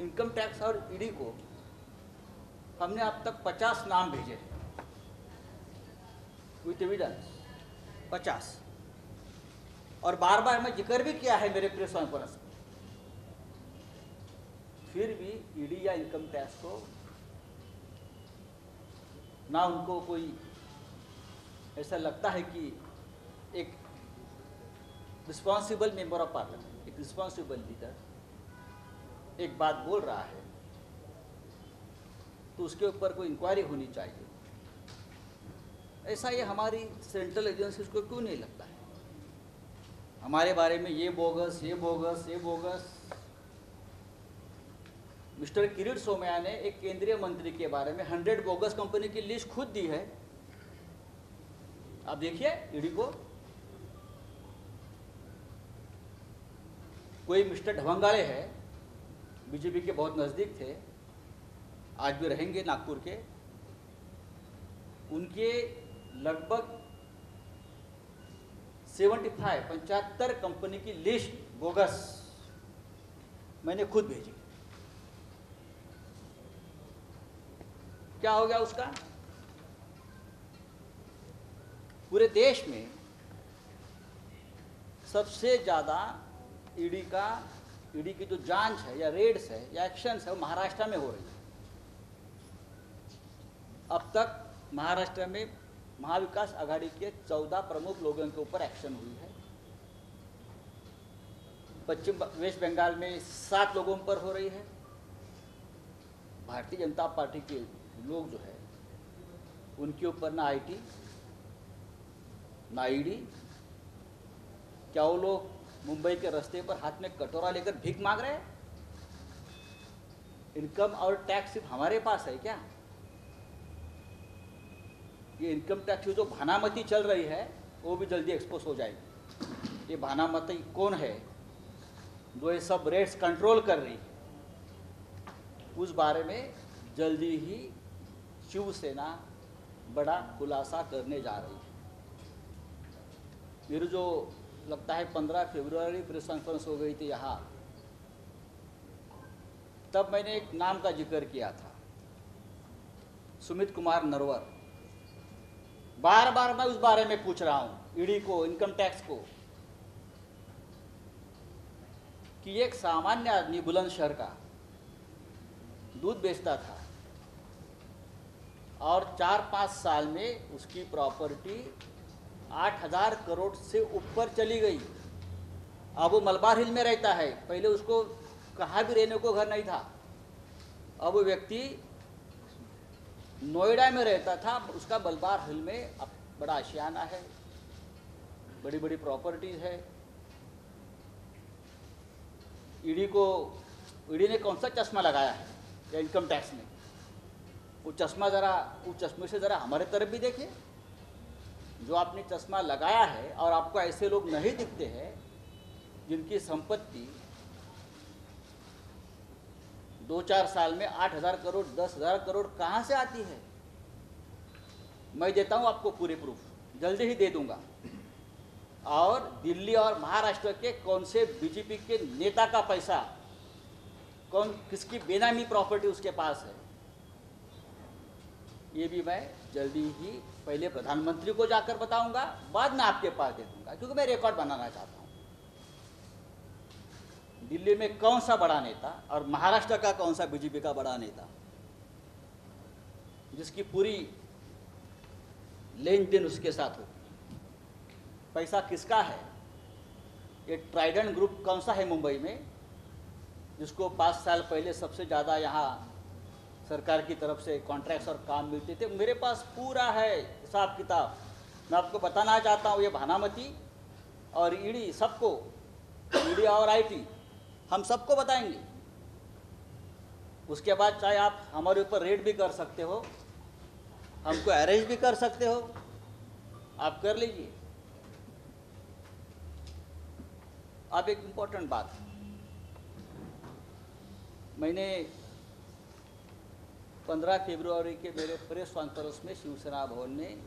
Income tax और ED को हमने अब तक 50 नाम भेजे हैं विथ एविडेंस, 50, और बार बार मैं जिक्र भी किया है मेरे प्रेस कॉन्फ्रेंस में। फिर भी ईडी या इनकम टैक्स को ना उनको कोई ऐसा लगता है कि एक रिस्पॉन्सिबल मेंबर ऑफ पार्लियामेंट, एक रिस्पॉन्सिबल लीडर एक बात बोल रहा है तो उसके ऊपर कोई इंक्वायरी होनी चाहिए। ऐसा ये हमारी सेंट्रल एजेंसीज को क्यों नहीं लगता है? हमारे बारे में ये बोगस, ये बोगस, ये बोगस। मिस्टर किरीट सोमैया ने एक केंद्रीय मंत्री के बारे में 100 बोगस कंपनी की लिस्ट खुद दी है। आप देखिए ईडी को। कोई मिस्टर ढवंगाले है, बीजेपी के बहुत नज़दीक थे, आज भी रहेंगे नागपुर के। उनके लगभग 75 कंपनी की लिस्ट बोगस मैंने खुद भेजी। क्या हो गया उसका? पूरे देश में सबसे ज़्यादा ईडी की जो जांच है या रेड्स है या एक्शंस है वो महाराष्ट्र में हो रही है। अब तक महाराष्ट्र में महाविकास आघाड़ी के 14 प्रमुख लोगों के ऊपर एक्शन हुई है। पश्चिम वेस्ट बंगाल में 7 लोगों पर हो रही है। भारतीय जनता पार्टी के लोग जो है उनके ऊपर ना आईटी ना ईडी। क्या वो लोग मुंबई के रास्ते पर हाथ में कटोरा लेकर भीख मांग रहे हैं? इनकम और टैक्स सिर्फ हमारे पास है क्या? ये इनकम टैक्स की जो भानामती चल रही है वो भी जल्दी एक्सपोज हो जाएगी। ये भानामती कौन है जो ये सब रेट्स कंट्रोल कर रही है? उस बारे में जल्दी ही शिवसेना बड़ा खुलासा करने जा रही है। मेरी जो लगता है 15 फरवरी प्रेस कॉन्फ्रेंस हो गई थी यहाँ, तब मैंने एक नाम का जिक्र किया था, सुमित कुमार नरवर। बार बार मैं उस बारे में पूछ रहा हूँ ईडी को, इनकम टैक्स को, कि एक सामान्य आदमी बुलंदशहर का दूध बेचता था और 4-5 साल में उसकी प्रॉपर्टी 8,000 करोड़ से ऊपर चली गई। अब वो मलबार हिल में रहता है, पहले उसको कहाँ भी रहने को घर नहीं था। अब वो व्यक्ति नोएडा में रहता था, उसका मलबार हिल में अब बड़ा आशियाना है, बड़ी बड़ी प्रॉपर्टीज है। ईडी ने कौन सा चश्मा लगाया है या इनकम टैक्स ने? वो चश्मे से ज़रा हमारे तरफ भी देखिए। जो आपने चश्मा लगाया है और आपको ऐसे लोग नहीं दिखते हैं जिनकी संपत्ति 2-4 साल में 8,000 करोड़ 10,000 करोड़ कहाँ से आती है? मैं देता हूँ आपको पूरे प्रूफ, जल्दी ही दे दूंगा। और दिल्ली और महाराष्ट्र के कौन से बीजेपी के नेता का पैसा, किसकी बेनामी प्रॉपर्टी उसके पास है, ये भी मैं जल्दी ही पहले प्रधानमंत्री को जाकर बताऊंगा, बाद में आपके पास दे दूंगा, क्योंकि मैं रिकॉर्ड बनाना चाहता हूँ। दिल्ली में कौन सा बड़ा नेता और महाराष्ट्र का कौन सा बीजेपी का बड़ा नेता जिसकी पूरी लेन देन उसके साथ हो, पैसा किसका है? ये ट्राइडेंट ग्रुप कौन सा है मुंबई में, जिसको 5 साल पहले सबसे ज़्यादा यहाँ सरकार की तरफ से कॉन्ट्रैक्ट्स और काम मिलते थे? मेरे पास पूरा है हिसाब किताब। मैं आपको बताना चाहता हूँ, ये भानामती और ईडी, सबको, ईडी और आईटी, हम सबको बताएंगे। उसके बाद चाहे आप हमारे ऊपर रेड भी कर सकते हो, हमको अरेस्ट भी कर सकते हो, आप कर लीजिए। अब एक इम्पोर्टेंट बात, मैंने 15 फरवरी के मेरे प्रेस कॉन्फ्रेंस में शिवसेना भवन में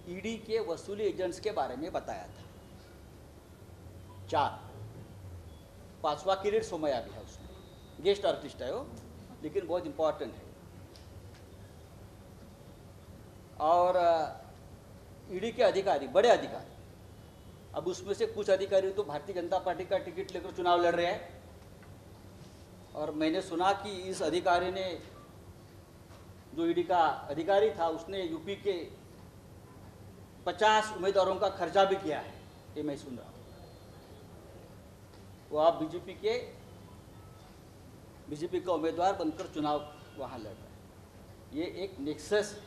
ईडी के वसूली एजेंट्स के बारे में बताया था। 4 पांचवा किरीट सोमैया भी है उसमें, गेस्ट आर्टिस्ट है वो, लेकिन बहुत इम्पोर्टेंट है। और ईडी के अधिकारी, बड़े अधिकारी, अब उसमें से कुछ अधिकारी तो भारतीय जनता पार्टी का टिकट लेकर चुनाव लड़ रहे हैं, और मैंने सुना कि इस अधिकारी ने, जो ईडी का अधिकारी था, उसने यूपी के 50 उम्मीदवारों का खर्चा भी किया है, ये मैं सुन रहा हूँ। वो आप बीजेपी का उम्मीदवार बनकर चुनाव वहाँ लड़ रहा है। ये एक नेक्सस है।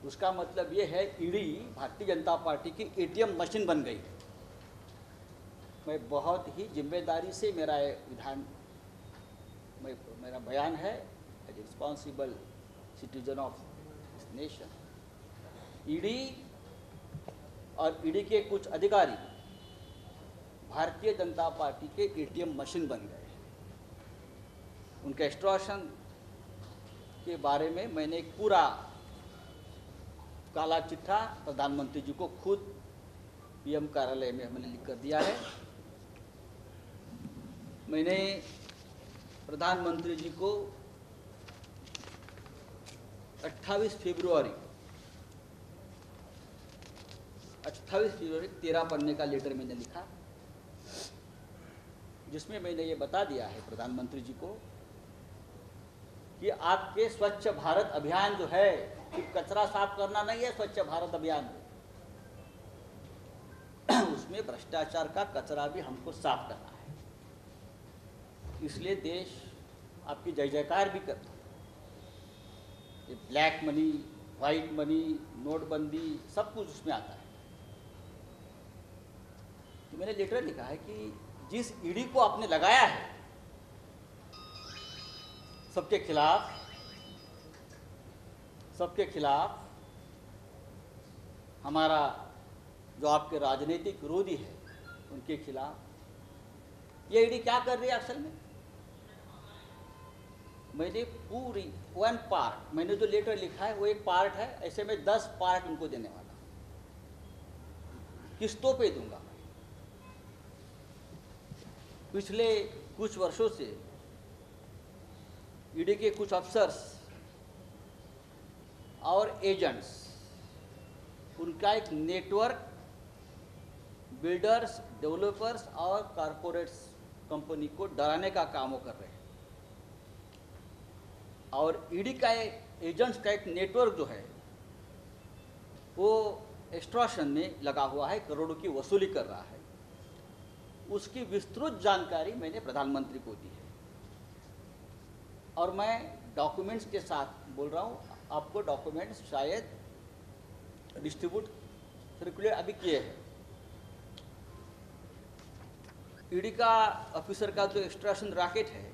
उसका मतलब ये है ईडी भारतीय जनता पार्टी की एटीएम मशीन बन गई है। मैं बहुत ही जिम्मेदारी से मेरा बयान है, as responsible citizen of this nation. ED और ईडी के कुछ अधिकारी भारतीय जनता पार्टी के एटीएम मशीन बन गए हैं। उनके एक्सट्रॉशन के बारे में मैंने एक पूरा काला चिट्ठा प्रधानमंत्री जी को खुद पीएम कार्यालय में हमने लिख कर दिया है। मैंने प्रधानमंत्री जी को 28 फरवरी 13 पन्ने का लेटर मैंने लिखा, जिसमें मैंने ये बता दिया है प्रधानमंत्री जी को कि आपके स्वच्छ भारत अभियान जो है, सिर्फ कचरा साफ करना नहीं है स्वच्छ भारत अभियान में, उसमें भ्रष्टाचार का कचरा भी हमको साफ करना है। इसलिए देश आपकी जय जयकार भी करता है। ये ब्लैक मनी, वाइट मनी, नोटबंदी, सब कुछ उसमें आता है। तो मैंने लेटर लिखा है कि जिस ईडी को आपने लगाया है सबके खिलाफ हमारा जो आपके राजनीतिक विरोधी है उनके खिलाफ ये ईडी क्या कर रही है असल में। मैंने पूरी वन पार्ट, मैंने जो लेटर लिखा है वो एक पार्ट है, ऐसे में 10 पार्ट उनको देने वाला, किस्तों पे दूंगा। पिछले कुछ वर्षों से ईडी के कुछ अफसर्स और एजेंट्स, उनका एक नेटवर्क बिल्डर्स, डेवलपर्स और कारपोरेट्स कंपनी को डराने का काम वो कर रहे हैं। और ईडी का एजेंट्स का एक नेटवर्क जो है वो एक्सट्रॉशन में लगा हुआ है, करोड़ों की वसूली कर रहा है। उसकी विस्तृत जानकारी मैंने प्रधानमंत्री को दी है और मैं डॉक्यूमेंट्स के साथ बोल रहा हूँ। आपको डॉक्यूमेंट्स शायद डिस्ट्रीब्यूट सर्कुलेट अभी किए हैं। ईडी का ऑफिसर का जो एक्सट्रैक्शन रैकेट है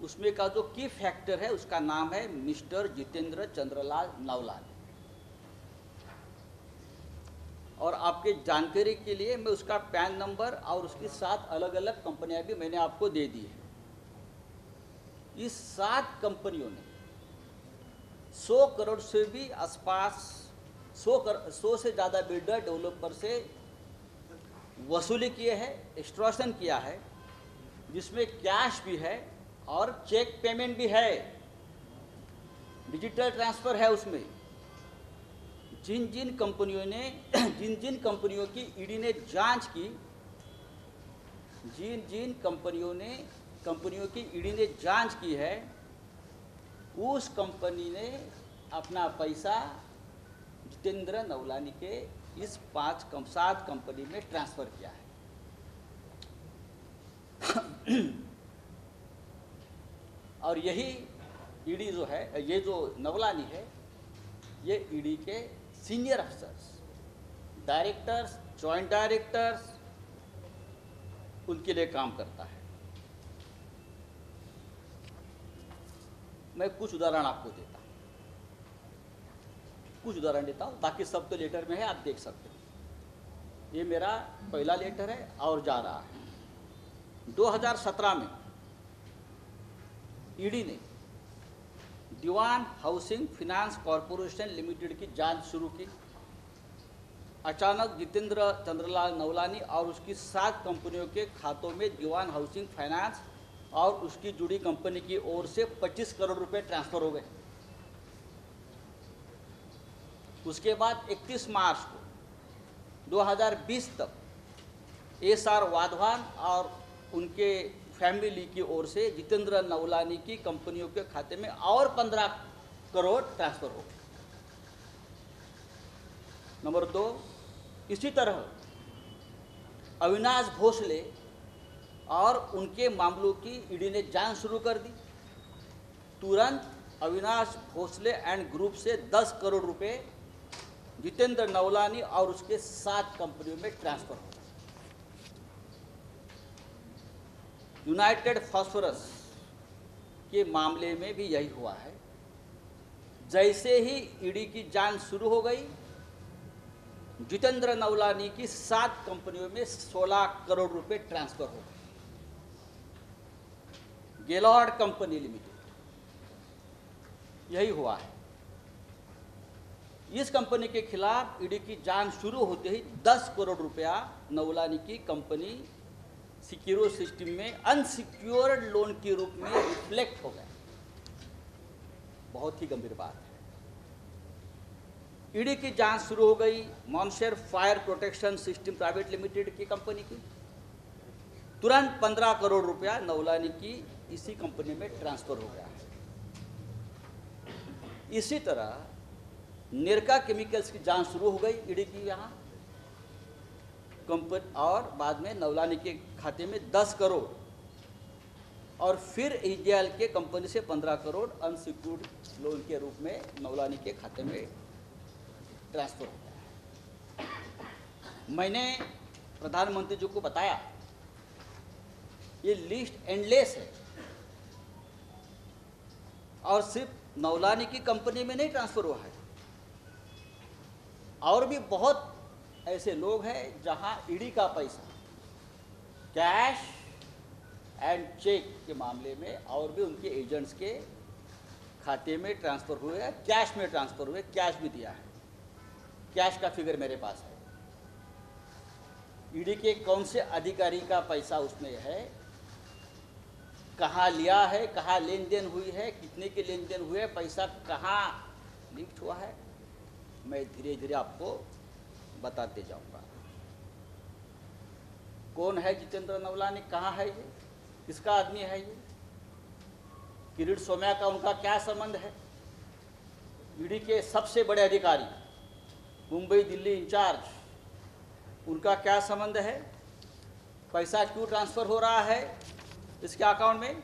उसमें का जो की फैक्टर है उसका नाम है मिस्टर जितेंद्र चंद्रलाल नवलानी। और आपके जानकारी के लिए मैं उसका पैन नंबर और उसकी 7 अलग अलग कंपनियां भी मैंने आपको दे दी है। इस 7 कंपनियों ने 100 करोड़ से भी आसपास 100 से ज़्यादा बिल्डर डेवलपर से वसूली किए हैं, एक्सट्रॉशन किया है, जिसमें कैश भी है और चेक पेमेंट भी है, डिजिटल ट्रांसफ़र है उसमें। जिन जिन कंपनियों की ईडी ने जांच की, जिन कंपनियों की ईडी ने जांच की है, उस कंपनी ने अपना पैसा जितेंद्र नवलानी के इस 7 कंपनी में ट्रांसफ़र किया है। और यही ईडी जो है, ये जो नवलानी है, ये ईडी के senior officers, directors, joint directors, उनके लिए काम करता है। मैं कुछ उदाहरण आपको देता हूँ, बाकी सब तो लेटर में है, आप देख सकते हो। ये मेरा पहला लेटर है और जा रहा है। 2017 में ईडी ने दीवान हाउसिंग फाइनेंस कॉरपोरेशन लिमिटेड की जांच शुरू की। अचानक जितेंद्र चंद्रलाल नवलानी और उसकी 7 कंपनियों के खातों में दीवान हाउसिंग फाइनेंस और उसकी जुड़ी कंपनी की ओर से 25 करोड़ रुपए ट्रांसफर हो गए। उसके बाद 31 मार्च को 2020 तक एसआर वाधवान और उनके फैमिली की ओर से जितेंद्र नवलानी की कंपनियों के खाते में और 15 करोड़ ट्रांसफर हो गए। नंबर 2, इसी तरह अविनाश भोसले और उनके मामलों की ईडी ने जांच शुरू कर दी। तुरंत अविनाश भोसले एंड ग्रुप से 10 करोड़ रुपए जितेंद्र नवलानी और उसके 7 कंपनियों में ट्रांसफर हो। यूनाइटेड फास्फोरस के मामले में भी यही हुआ है। जैसे ही ईडी की जांच शुरू हो गई, जितेंद्र नवलानी की 7 कंपनियों में 16 करोड़ रुपए ट्रांसफर हो गए। गेलॉर्ड कंपनी लिमिटेड, यही हुआ है। इस कंपनी के खिलाफ ईडी की जांच शुरू होते ही 10 करोड़ रुपया नवलानी की कंपनी सिक्योर सिस्टम में अनसिक्योर्ड लोन के रूप में रिफ्लेक्ट हो गया। बहुत ही गंभीर बात है। ईडी की जांच शुरू हो गई मॉन्शर fire protection system private limited की कंपनी की। तुरंत 15 करोड़ रुपया नवलानी की इसी कंपनी में ट्रांसफर हो गया है। इसी तरह नेरका केमिकल्स की जांच शुरू हो गई ईडी की यहाँ कंपनी, और बाद में नवलानी के खाते में 10 करोड़ और फिर एजेएल के कंपनी से 15 करोड़ अनसिक्योर्ड लोन के रूप में नवलानी के खाते में ट्रांसफर हो गया। मैंने प्रधानमंत्री जी को बताया ये लिस्ट एंडलेस है और सिर्फ नवलानी की कंपनी में नहीं ट्रांसफर हुआ है, और भी बहुत ऐसे लोग हैं जहां ईडी का पैसा कैश एंड चेक के मामले में और भी उनके एजेंट्स के खाते में ट्रांसफर हुए हैं, कैश में ट्रांसफर हुए, कैश भी दिया है। कैश का फिगर मेरे पास है। ईडी के कौन से अधिकारी का पैसा उसमें है, कहाँ लिया है, कहाँ लेन देन हुई है, कितने के लेन देन हुए, पैसा कहाँ लीक हुआ है, मैं धीरे धीरे आपको बताते जाऊंगा। कौन है जितेंद्र नवलानी, कहाँ है ये, किसका आदमी है ये, किरीट सोमैया का उनका क्या संबंध है, ईडी के सबसे बड़े अधिकारी मुंबई दिल्ली इंचार्ज उनका क्या संबंध है, पैसा क्यों ट्रांसफर हो रहा है इसके अकाउंट में।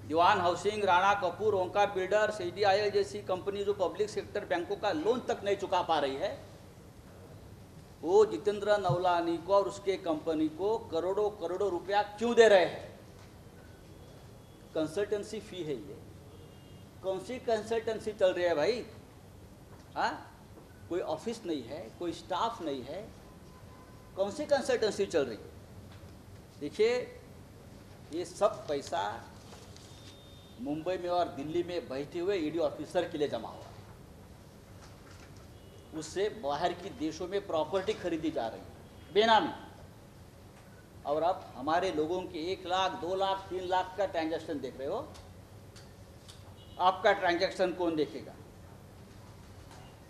दीवान हाउसिंग, राणा कपूर, ओंकार बिल्डर्स, सीडीआईएल जैसी कंपनी जो पब्लिक सेक्टर बैंकों का लोन तक नहीं चुका पा रही है, वो जितेंद्र नवलानी को और उसके कंपनी को करोड़ों करोड़ों रुपया क्यों दे रहे हैं। कंसल्टेंसी फी है ये। कौन सी कंसल्टेंसी चल रही है भाई? हाँ, कोई ऑफिस नहीं है, कोई स्टाफ नहीं है, कौन सी कंसल्टेंसी चल रही है? देखिए, ये सब पैसा मुंबई में और दिल्ली में बैठे हुए ईडी ऑफिसर के लिए जमा हुआ है। उससे बाहर की देशों में प्रॉपर्टी खरीदी जा रही है बेनामी, और अब हमारे लोगों के 1 लाख 2 लाख 3 लाख का ट्रांजैक्शन देख रहे हो। आपका ट्रांजैक्शन कौन देखेगा?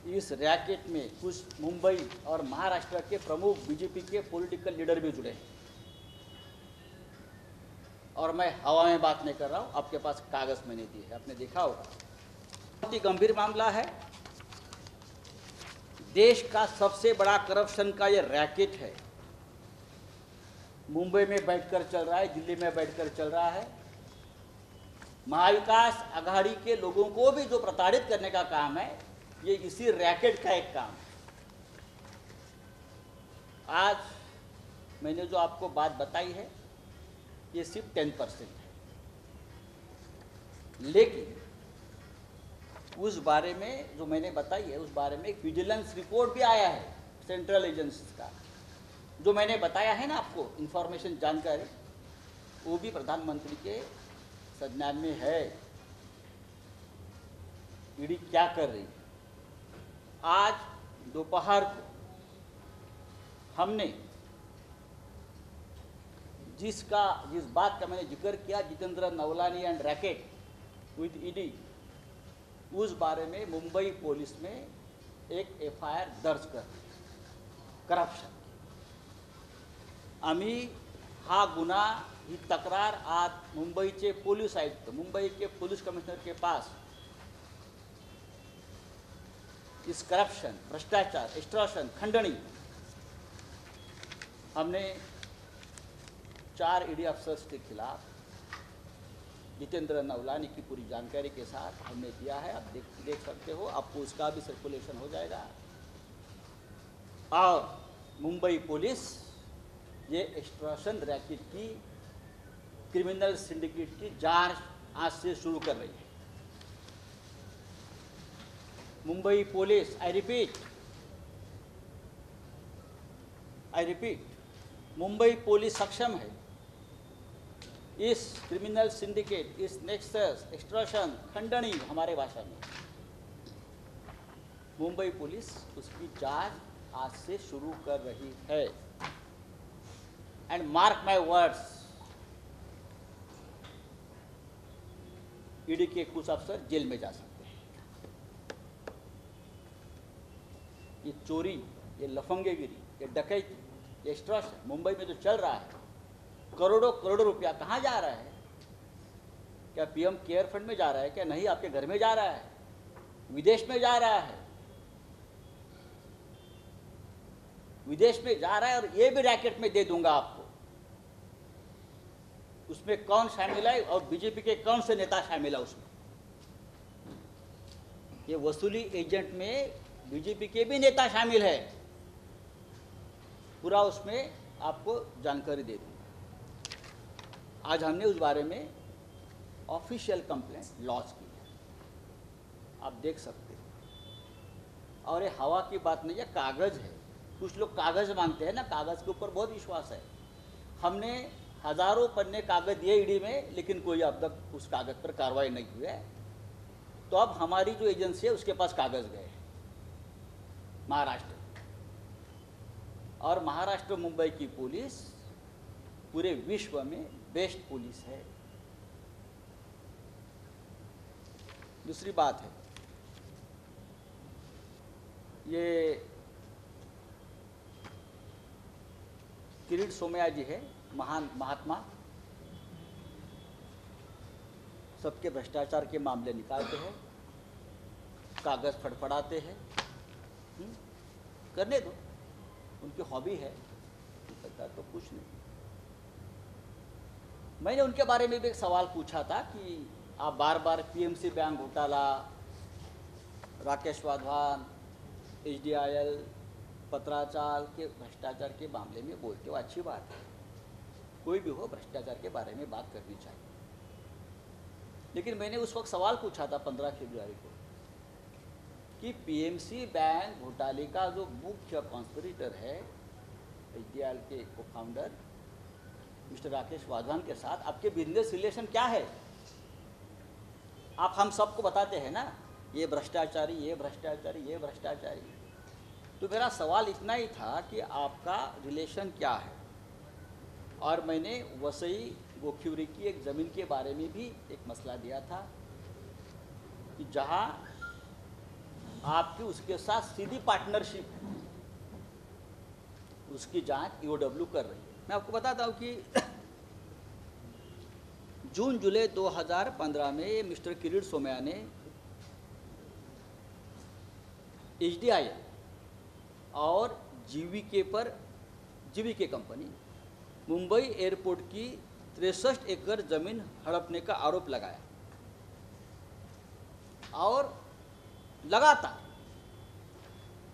इस रैकेट में कुछ मुंबई और महाराष्ट्र के प्रमुख बीजेपी के पॉलिटिकल लीडर भी जुड़े हैं, और मैं हवा में बात नहीं कर रहा हूँ, आपके पास कागज मैंने दिए है, आपने देखा होगा। बहुत ही गंभीर मामला है। देश का सबसे बड़ा करप्शन का ये रैकेट है, मुंबई में बैठकर चल रहा है, दिल्ली में बैठकर चल रहा है। महाविकास आघाड़ी के लोगों को भी जो प्रताड़ित करने का काम है, ये इसी रैकेट का एक काम है। आज मैंने जो आपको बात बताई है ये सिर्फ 10% है, लेकिन उस बारे में जो मैंने बताई है, उस बारे में एक विजिलेंस रिपोर्ट भी आया है सेंट्रल एजेंसीज का, जो मैंने बताया है ना आपको इंफॉर्मेशन, जानकारी, वो भी प्रधानमंत्री के संज्ञान में है। ईडी क्या कर रही है? आज दोपहर को हमने जिस बात का मैंने जिक्र किया, Jitendra Navlani and racket with ED, उस बारे में मुंबई पुलिस में एक एफआईआर दर्ज कर करप्शन। आम्ही हा गुन्हा, ही तक्रार आज मुंबईचे पोलीस आयुक्त, मुंबई के पुलिस कमिश्नर के पास इस करप्शन, भ्रष्टाचार, एक्सटॉर्शन, खंडनी, हमने 4 ईडी अफसर्स के खिलाफ जितेंद्र नवलानी की पूरी जानकारी के साथ हमने दिया है। आप देख सकते हो, आपको उसका भी सर्कुलेशन हो जाएगा। और मुंबई पुलिस ये एक्सटॉर्शन रैकेट की, क्रिमिनल सिंडिकेट की जांच आज से शुरू कर रही है। Mumbai police, I repeat, Mumbai police सक्षम है इस क्रिमिनल सिंडिकेट, इस नेक्सस, एक्सटॉर्शन, खंडनी हमारे भाषा में, मुंबई पुलिस उसकी जांच आज से शुरू कर रही है। And mark my words, ED के कुछ अफसर जेल में जा सकते हैं। ये चोरी, ये लफंगेगिरी, ये डकैती, ये एक्सटॉर्शन मुंबई में जो चल रहा है, करोड़ों करोड़ों रुपया कहाँ जा रहा है? क्या पीएम केयर फंड में जा रहा है? क्या नहीं, आपके घर में जा रहा है, विदेश में जा रहा है, विदेश में जा रहा है। और ये भी रैकेट में दे दूंगा आपको, उसमें कौन शामिल है और बीजेपी के कौन से नेता शामिल है उसमें। ये वसूली एजेंट में बीजेपी के भी नेता शामिल है, पूरा उसमें आपको जानकारी दे दूंगा। आज हमने उस बारे में ऑफिशियल कंप्लेंट लॉन्च की है, आप देख सकते हो। और ये हवा की बात नहीं है, कागज़ है। कुछ लोग कागज़ मांगते हैं ना, कागज़ के ऊपर बहुत विश्वास है। हमने हज़ारों पन्ने कागज़ दिए ईडी में, लेकिन कोई अब तक उस कागज़ पर कार्रवाई नहीं हुई है। तो अब हमारी जो एजेंसी है उसके पास कागज़ गए हैं महाराष्ट्र, और महाराष्ट्र मुंबई की पुलिस पूरे विश्व में बेस्ट पुलिस है। दूसरी बात है, ये किरीट सोमैया जी है, महान महात्मा, सबके भ्रष्टाचार के मामले निकालते हैं, कागज़ फड़फड़ाते हैं। करने दो, उनकी हॉबी है, पता तो कुछ नहीं। मैंने उनके बारे में भी एक सवाल पूछा था कि आप बार बार पीएमसी बैंक घोटाला, राकेश वाधवान, एचडीआईएल, पत्राचार के भ्रष्टाचार के मामले में बोलते हो, अच्छी बात है, कोई भी हो भ्रष्टाचार के बारे में बात करनी चाहिए। लेकिन मैंने उस वक्त सवाल पूछा था 15 फरवरी को कि पीएमसी बैंक घोटाले का जो मुख्य कॉन्स्पिरेटर है एचडीआईएल के को फाउंडर मिस्टर राकेश वाधवान के साथ आपके बिजनेस रिलेशन क्या है? आप हम सबको बताते हैं ना, ये भ्रष्टाचारी, ये भ्रष्टाचारी, ये भ्रष्टाचारी। तो मेरा सवाल इतना ही था कि आपका रिलेशन क्या है। और मैंने वसई गोखिवरी की एक ज़मीन के बारे में भी एक मसला दिया था कि जहां आपकी उसके साथ सीधी पार्टनरशिप है, उसकी जांच ईओडब्ल्यू कर रही है। मैं आपको बताता हूँ कि जून जुलाई 2015 में मिस्टर किरीट सोमैया ने एचडीआईएल और जीवीके कंपनी मुंबई एयरपोर्ट की 63 एकड़ जमीन हड़पने का आरोप लगाया और लगातार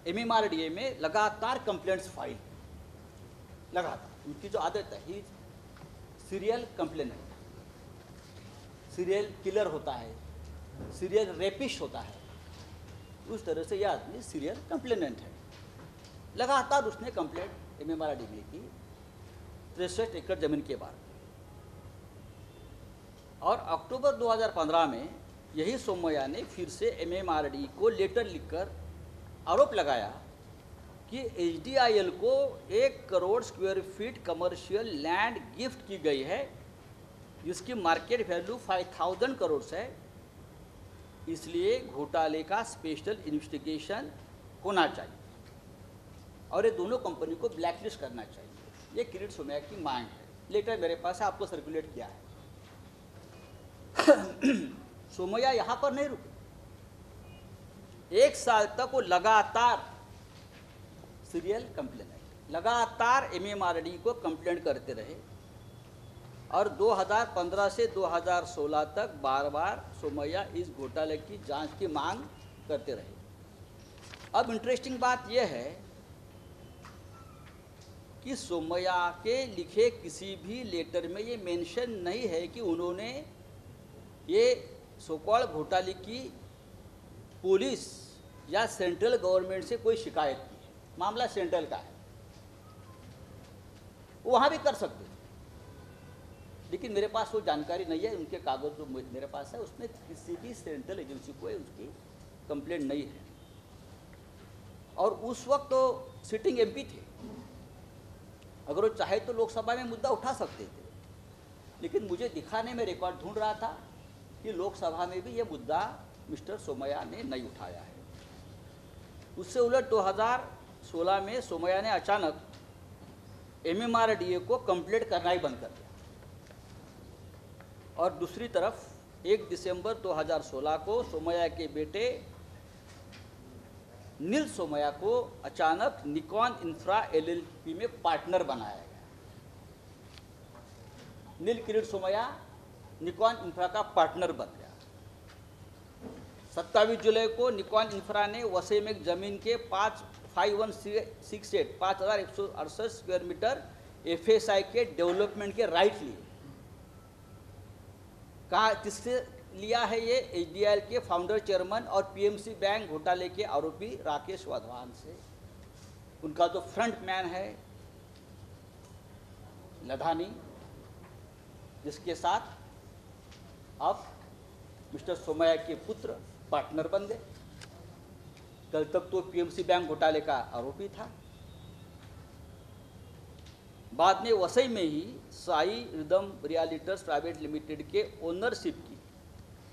एमएमआरडीए में लगातार कंप्लेंट्स फाइल, लगातार। उनकी जो आदत है, ही सीरियल कंप्लेनेंट, सीरियल किलर होता है, सीरियल रेपिश होता है, उस तरह से यह आदमी सीरियल कंप्लेनेंट है। लगातार उसने कंप्लेंट एमएमआरडी में की 63 एकड़ जमीन के बारे में। और अक्टूबर 2015 में यही सोमैया ने फिर से एमएमआरडी को लेटर लिखकर आरोप लगाया कि HDIL को 1 crore square feet commercial land gift की गई है, जिसकी मार्केट वैल्यू 5000 करोड़ है। इसलिए घोटाले का स्पेशल इन्वेस्टिगेशन होना चाहिए और ये दोनों कंपनी को ब्लैकलिस्ट करना चाहिए। ये किरीट सोमैया की मांग है। लेटर मेरे पास है, आपको सर्कुलेट किया है। सोमैया यहाँ पर नहीं रुके, 1 साल तक वो लगातार सीरियल कंप्लेनेंट, लगातार MMRD को कंप्लेंट करते रहे और 2015 से 2016 तक बार बार सोमैया इस घोटाले की जांच की मांग करते रहे। अब इंटरेस्टिंग बात यह है कि सोमैया के लिखे किसी भी लेटर में ये मेंशन नहीं है कि उन्होंने ये सोकॉल्ड घोटाले की पुलिस या सेंट्रल गवर्नमेंट से कोई शिकायत की है। मामला सेंट्रल का है, वो वहाँ भी कर सकते हैं, लेकिन मेरे पास वो जानकारी नहीं है। उनके कागज जो मेरे पास है उसमें किसी भी सेंट्रल एजेंसी को उसकी कंप्लेंट नहीं है। और उस वक्त तो सिटिंग MP थे, अगर वो चाहे तो लोकसभा में मुद्दा उठा सकते थे, लेकिन मुझे दिखाने में रिकॉर्ड ढूंढ रहा था कि लोकसभा में भी ये मुद्दा मिस्टर सोमैया ने नहीं उठाया है। उससे उलट 2016 में सोमैया ने अचानक MMRDA को कंप्लेंट करना ही बंद कर दिया और दूसरी तरफ 1 दिसंबर 2016 को सोमैया के बेटे नील सोमैया को अचानक निकॉन इंफ्रा LLP में पार्टनर बनाया गया। नील किरीट सोमैया निकॉन इंफ्रा का पार्टनर बन गया। 27 जुलाई को निकॉन इंफ्रा ने वसई में जमीन के 5168 स्क्वायर मीटर FSI के डेवलपमेंट के राइट लिए। कहा किससे लिया है? ये HDIL के फाउंडर चेयरमैन और PMC बैंक घोटाले के आरोपी राकेश वाधवान से। उनका जो फ्रंट मैन है लधानी, जिसके साथ अब मिस्टर सोमैया के पुत्र पार्टनर बन गए। कल तक तो PMC बैंक घोटाले का आरोपी था। बाद में वसई में ही Sai rhythm realtors private limited के ओनरशिप की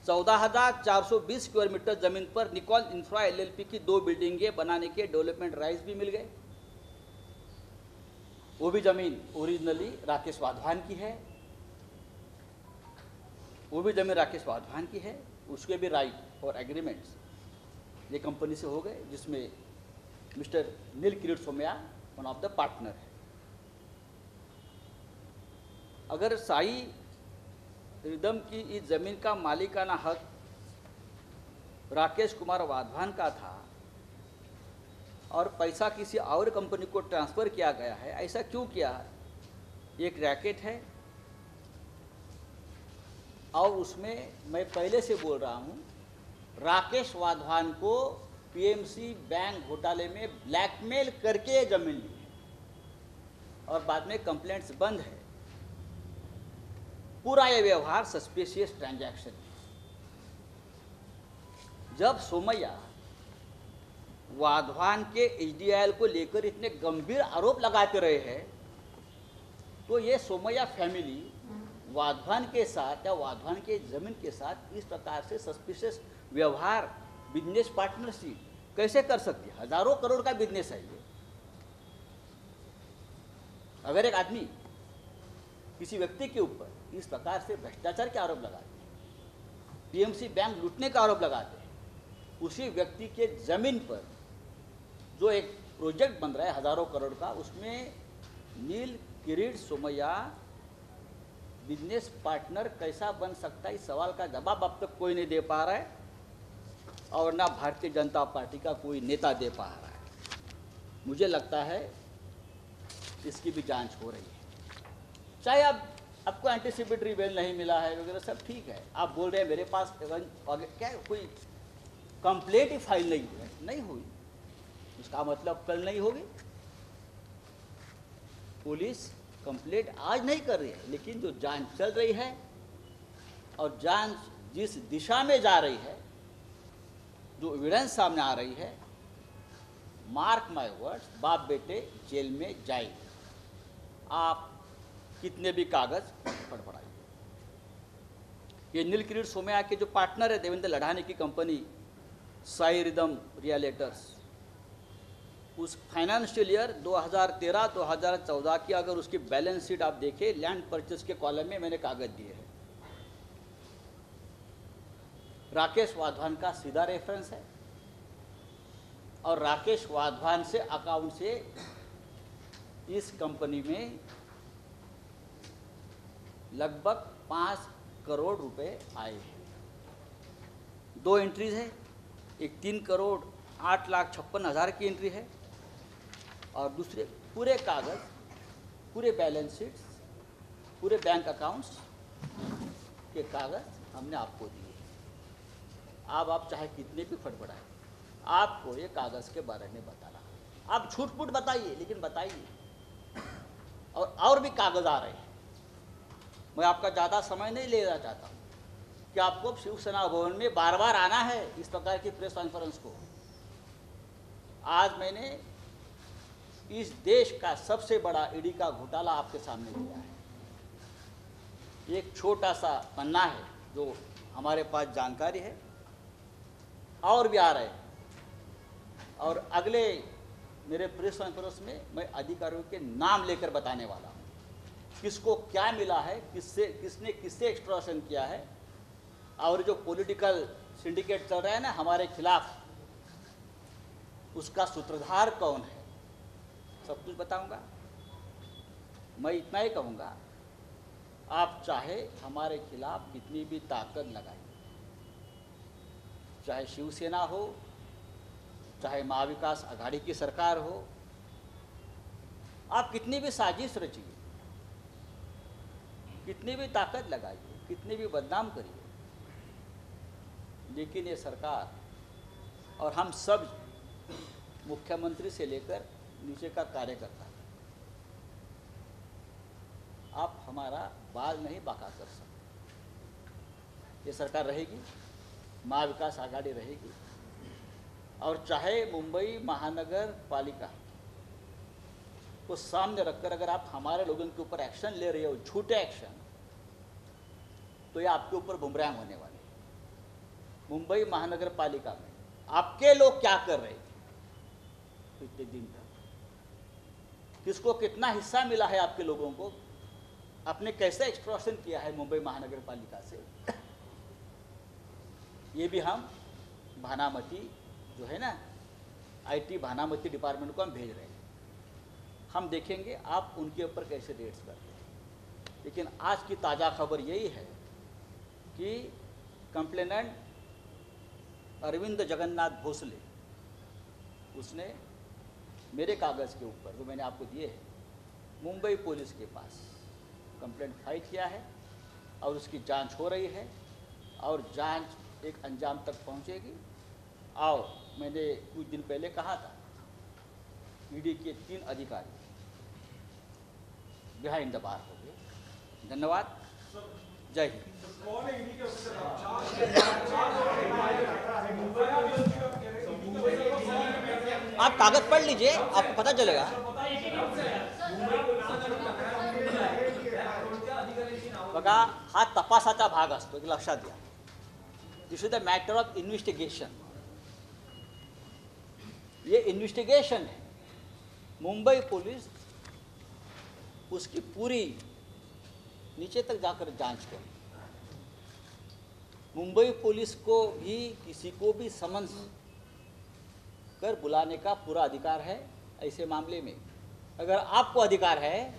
14,420 स्क्वायर मीटर जमीन पर निकॉन इंफ्रा LLP की 2 बिल्डिंगें बनाने के डेवलपमेंट राइट्स भी मिल गए। वो भी जमीन ओरिजिनली राकेश वाधवान की है, उसके भी राइट और एग्रीमेंट्स ये कंपनी से हो गए, जिसमें Mister Neel Kirit Somaiya one of the partner है। अगर साई रिदम की इस जमीन का मालिकाना हक राकेश कुमार वाधवान का था और पैसा किसी और कंपनी को ट्रांसफ़र किया गया है, ऐसा क्यों किया? एक रैकेट है और उसमें मैं पहले से बोल रहा हूँ, राकेश वाधवान को PMC बैंक घोटाले में ब्लैकमेल करके जमीन ली है और बाद में कंप्लेंट्स बंद है। पूरा ये व्यवहार सस्पिशियस ट्रांजैक्शन है। जब सोमैया वाधवान के HDIL को लेकर इतने गंभीर आरोप लगाते रहे हैं, तो ये सोमैया फैमिली वाधवान के साथ या वाधवान के जमीन के साथ इस प्रकार से सस्पिशियस व्यवहार, बिजनेस पार्टनरशिप कैसे कर सकती है? हजारों करोड़ का बिजनेस है ये। अगर एक आदमी किसी व्यक्ति के ऊपर इस प्रकार से भ्रष्टाचार के आरोप लगाते हैं, PMC बैंक लूटने का आरोप लगाते हैं, उसी व्यक्ति के जमीन पर जो एक प्रोजेक्ट बन रहा है हजारों करोड़ का, उसमें नील किरीट सोमैया बिजनेस पार्टनर कैसा बन सकता है? इस सवाल का जवाब अब तक कोई नहीं दे पा रहा है और ना भारतीय जनता पार्टी का कोई नेता दे पा रहा है। मुझे लगता है इसकी भी जांच हो रही है। चाहे आपको एंटीसिपेटरी बेल नहीं मिला है वगैरह सब ठीक है, आप बोल रहे हैं मेरे पास क्या कोई कंप्लेंट ही फाइल नहीं हुई, उसका मतलब कल नहीं होगी। पुलिस कंप्लेंट आज नहीं कर रही है, लेकिन जो जांच चल रही है और जांच जिस दिशा में जा रही है, जो एविडेंस सामने आ रही है, मार्क माय वर्ड्स, बाप बेटे जेल में जाएंगे। आप कितने भी कागज फड़फड़ाइए। ये नीलकिरीट सोमैया के जो पार्टनर है देवेंद्र लढ़ाने की कंपनी साई रिदम रियलेटर्स, उस फाइनेंशियल ईयर 2013-2014 की अगर उसकी बैलेंस शीट आप देखें, लैंड परचेस के कॉलम में मैंने कागज दिए हैं। राकेश वाधवान का सीधा रेफरेंस है और राकेश वाधवान से अकाउंट से इस कंपनी में लगभग 5 करोड़ रुपए आए हैं। 2 एंट्रीज है, एक 3,08,56,000 की एंट्री है और दूसरे पूरे कागज, पूरे बैलेंस शीट्स, पूरे बैंक अकाउंट्स के कागज हमने आपको दिए। अब आप चाहे कितने भी फटफड़ाएं, आपको ये कागज के बारे में बता रहा। आप झूठ मूठ बताइए, लेकिन बताइए। और भी कागज आ रहे हैं। मैं आपका ज़्यादा समय नहीं लेना चाहता हूँ कि आपको शिवसेना भवन में बार बार आना है इस प्रकार की प्रेस कॉन्फ्रेंस को। आज मैंने इस देश का सबसे बड़ा ईडी का घोटाला आपके सामने दिया है। एक छोटा सा पन्ना है जो हमारे पास जानकारी है, और भी आ रहे हैं। और अगले मेरे प्रेस कॉन्फ्रेंस में मैं अधिकारियों के नाम लेकर बताने वाला हूँ, किसको क्या मिला है, किसने किससे एक्सट्रॉशन किया है, और जो पॉलिटिकल सिंडिकेट चल रहा है ना हमारे खिलाफ, उसका सूत्रधार कौन है, सब कुछ बताऊंगा। मैं इतना ही कहूँगा, आप चाहे हमारे खिलाफ कितनी भी ताकत लगाइए, चाहे शिवसेना हो, चाहे महाविकास आघाड़ी की सरकार हो, आप कितनी भी साजिश रचिए, कितनी भी ताकत लगाइए, कितनी भी बदनाम करिए, लेकिन ये सरकार और हम सब, मुख्यमंत्री से लेकर नीचे का कार्यकर्ता, आप हमारा बाल नहीं बाका कर सकते। ये सरकार रहेगी, महाविकास आघाड़ी रहेगी, और चाहे मुंबई महानगर पालिका को सामने रखकर अगर आप हमारे लोगों के ऊपर एक्शन ले रहे हो, झूठे एक्शन, तो ये आपके ऊपर बुमरांग होने वाले। मुंबई महानगर पालिका में आपके लोग क्या कर रहे थे इतने दिन तक, किसको कितना हिस्सा मिला है आपके लोगों को, आपने कैसे एक्सट्रॉशन किया है मुंबई महानगर पालिका से, ये भी हम भानामती जो है ना, आईटी भानामती डिपार्टमेंट को हम भेज रहे हैं। हम देखेंगे आप उनके ऊपर कैसे रेड्स करते हैं। लेकिन आज की ताज़ा खबर यही है कि कंप्लेनेंट अरविंद जगन्नाथ भोसले, उसने मेरे कागज़ के ऊपर जो मैंने आपको दिए हैं, मुंबई पुलिस के पास कंप्लेंट फाइल किया है और उसकी जांच हो रही है और जांच एक अंजाम तक पहुंचेगी। और मैंने कुछ दिन पहले कहा था, ईडी के 3 अधिकारी बिहाइंड द बार हो गए। धन्यवाद, जय हिंद। आप कागज पढ़ लीजिए, आपको पता चलेगा। बघा, हा तपासाचा भाग असतो, हे लक्षात घ्या। This is the matter of investigation. ये इन्वेस्टिगेशन है। मुंबई पुलिस उसकी पूरी नीचे तक जाकर जांच करे। मुंबई पुलिस को भी किसी को भी समन्स कर बुलाने का पूरा अधिकार है। ऐसे मामले में अगर आपको अधिकार है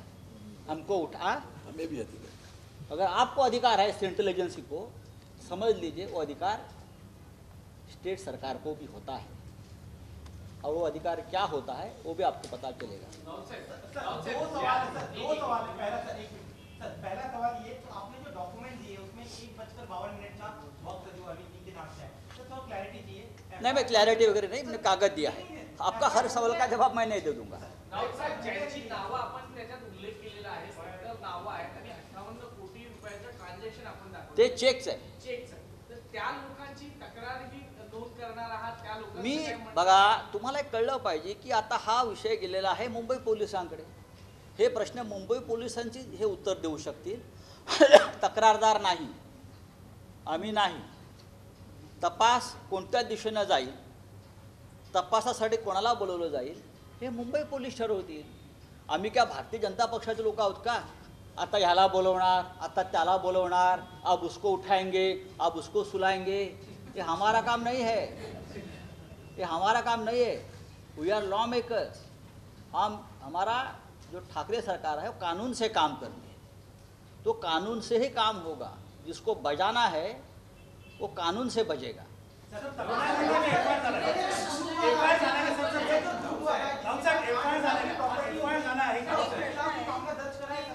हमको उठा, हमें भी अधिकार, अगर आपको अधिकार है सेंट्रल एजेंसी को, समझ लीजिए वो अधिकार स्टेट सरकार को भी होता है, और वो अधिकार क्या होता है वो भी आपको पता चलेगा। दो सवाल है। पहला सवाल ये, तो आपने जो डॉक्यूमेंट दिए उसमें 1:52 का वक्त जो अरविंद जी के नाम से है, तो थोड़ा क्लैरिटी चाहिए। नहीं, मैं क्लैरिटी वगैरह नहीं, मैंने कागज दिया है। आपका हर सवाल का जवाब मैं नहीं दे दूंगा। ज्यांची नावं आपण त्याच्यात उल्लेख केलेला आहे, 70 नावं आहेत आणि 58 कोटी रुपयाचं ट्रान्झॅक्शन आपण दाखवलं, ते चेक्स आहे। चेकचं, तर त्या लोकांची तक्रार ही नोंद करणार आहात, त्या लोकांची मी बघा तुम्हाला एक कळलं पाहिजे की आता हा विषय गेलेला आहे मुंबई पोलिसांकडे. हे प्रश्न मुंबई पोलिसांची हे उत्तर देऊ शकतील. तक्रारदार नाही, आम्ही नाही. तपास कोणत्या दिशेनं जाईल, तपासासाठी कोणाला बोलवलं जाईल हे मुंबई पोलीस ठरवतील. आम्ही क्या भारतीय जनता पक्षाचे लोक आहोत का? आता ह्याला बोलवणार, आता त्याला बोलवणार, अब उसको उठाएंगे, अब उसको सुलाएंगे. ये हमारा काम नहीं है, ये हमारा काम नहीं है. We are law makers. हमारा जो ठाकरे सरकार है वो कानून से काम करती है, तो कानून से ही काम होगा. जिसको बजाना है वो कानून से बजेगा.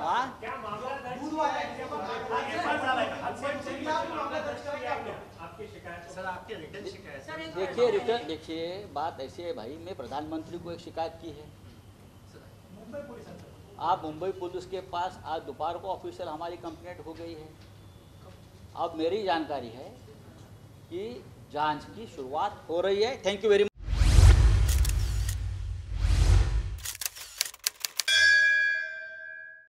हाँ देखिए रिटर्न, देखिए बात ऐसी है भाई, मैं प्रधानमंत्री को एक शिकायत की है. आप मुंबई पुलिस के पास आज दोपहर को ऑफिशियल हमारी कंप्लेंट हो गई है. अब मेरी जानकारी है कि जांच की शुरुआत हो रही है. Thank you very much.